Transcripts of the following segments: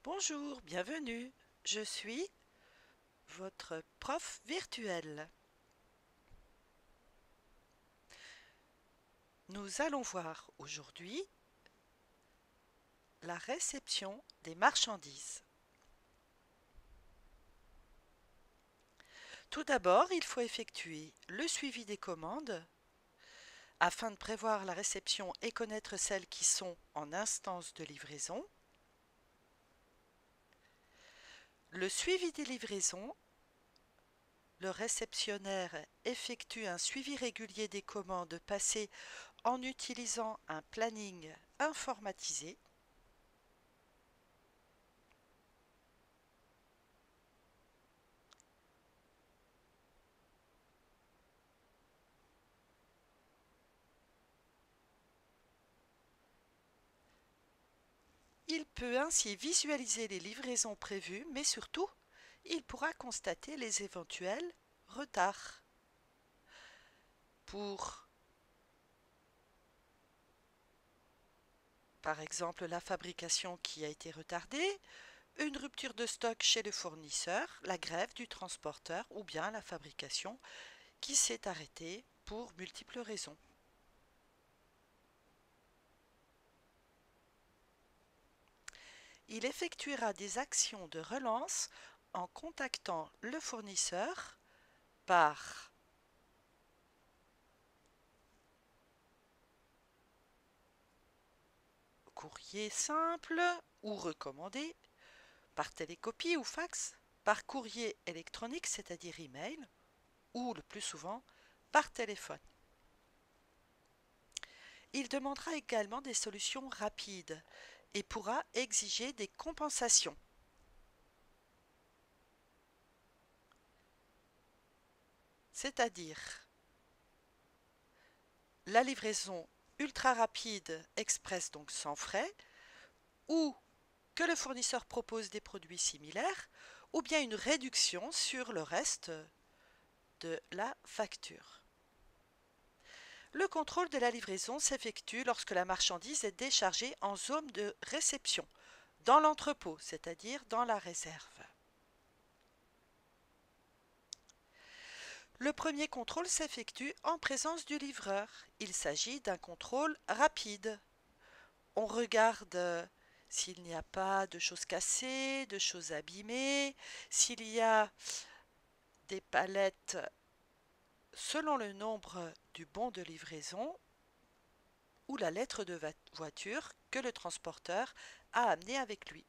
Bonjour, bienvenue. Je suis votre prof virtuel. Nous allons voir aujourd'hui la réception des marchandises. Tout d'abord, il faut effectuer le suivi des commandes afin de prévoir la réception et connaître celles qui sont en instance de livraison. Le suivi des livraisons, le réceptionnaire effectue un suivi régulier des commandes passées en utilisant un planning informatisé. Il peut ainsi visualiser les livraisons prévues, mais surtout, il pourra constater les éventuels retards. Pour, par exemple, la fabrication qui a été retardée, une rupture de stock chez le fournisseur, la grève du transporteur ou bien la fabrication qui s'est arrêtée pour multiples raisons. Il effectuera des actions de relance en contactant le fournisseur par courrier simple ou recommandé, par télécopie ou fax, par courrier électronique, c'est-à-dire email, ou le plus souvent par téléphone. Il demandera également des solutions rapides et pourra exiger des compensations. C'est-à-dire la livraison ultra rapide express, donc sans frais, ou que le fournisseur propose des produits similaires, ou bien une réduction sur le reste de la facture. Le contrôle de la livraison s'effectue lorsque la marchandise est déchargée en zone de réception, dans l'entrepôt, c'est-à-dire dans la réserve. Le premier contrôle s'effectue en présence du livreur. Il s'agit d'un contrôle rapide. On regarde s'il n'y a pas de choses cassées, de choses abîmées, s'il y a des palettes selon le nombre du bon de livraison ou la lettre de voiture que le transporteur a amené avec lui.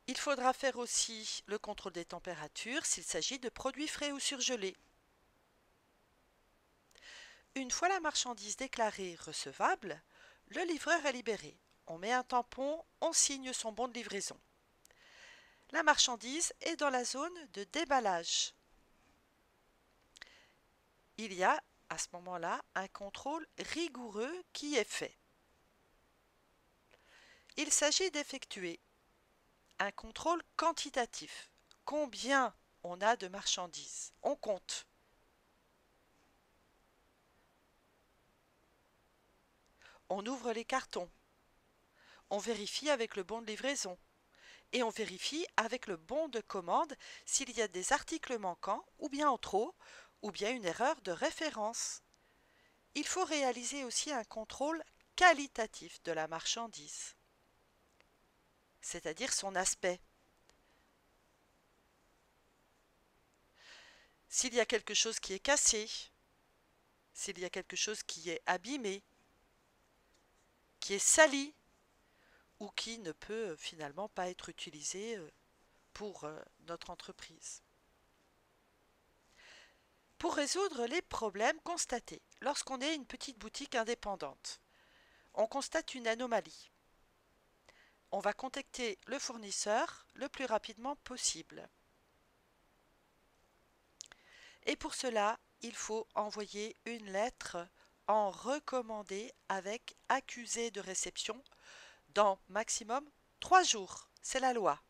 Il faudra faire aussi le contrôle des températures s'il s'agit de produits frais ou surgelés. Une fois la marchandise déclarée recevable, le livreur est libéré. On met un tampon, on signe son bon de livraison. La marchandise est dans la zone de déballage. Il y a à ce moment-là un contrôle rigoureux qui est fait. Il s'agit d'effectuer un contrôle quantitatif. Combien on a de marchandises? On compte. On ouvre les cartons. On vérifie avec le bon de livraison. Et on vérifie avec le bon de commande s'il y a des articles manquants ou bien en trop ou bien une erreur de référence. Il faut réaliser aussi un contrôle qualitatif de la marchandise, c'est-à-dire son aspect. S'il y a quelque chose qui est cassé, s'il y a quelque chose qui est abîmé, qui est sali ou qui ne peut finalement pas être utilisé pour notre entreprise. Pour résoudre les problèmes constatés lorsqu'on est une petite boutique indépendante, on constate une anomalie. On va contacter le fournisseur le plus rapidement possible. Et pour cela, il faut envoyer une lettre en recommandé avec accusé de réception dans maximum 3 jours. C'est la loi.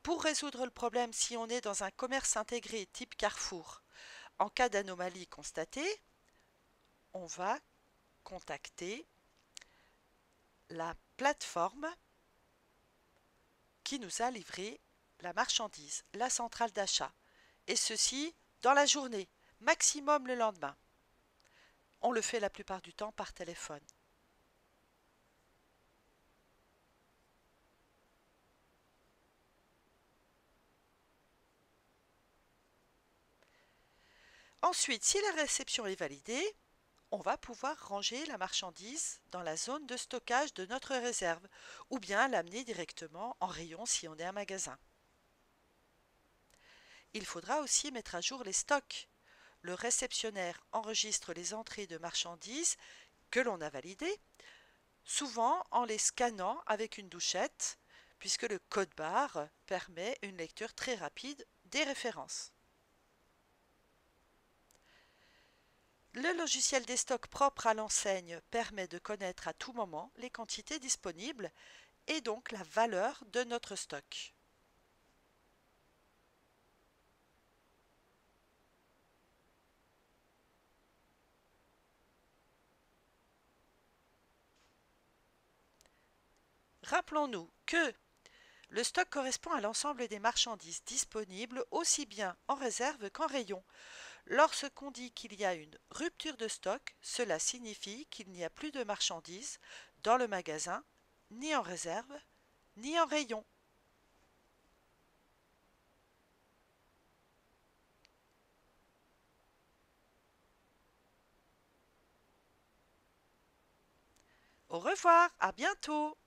Pour résoudre le problème, si on est dans un commerce intégré type Carrefour, En cas d'anomalie constatée, on va contacter la plateforme qui nous a livré la marchandise, la centrale d'achat, et ceci dans la journée, maximum le lendemain. On le fait la plupart du temps par téléphone. Ensuite, si la réception est validée, on va pouvoir ranger la marchandise dans la zone de stockage de notre réserve ou bien l'amener directement en rayon si on est un magasin. Il faudra aussi mettre à jour les stocks. Le réceptionnaire enregistre les entrées de marchandises que l'on a validées, souvent en les scannant avec une douchette, puisque le code barre permet une lecture très rapide des références. Le logiciel des stocks propre à l'enseigne permet de connaître à tout moment les quantités disponibles et donc la valeur de notre stock. Rappelons-nous que le stock correspond à l'ensemble des marchandises disponibles aussi bien en réserve qu'en rayon. Lorsqu'on dit qu'il y a une rupture de stock, cela signifie qu'il n'y a plus de marchandises dans le magasin, ni en réserve, ni en rayon. Au revoir, à bientôt!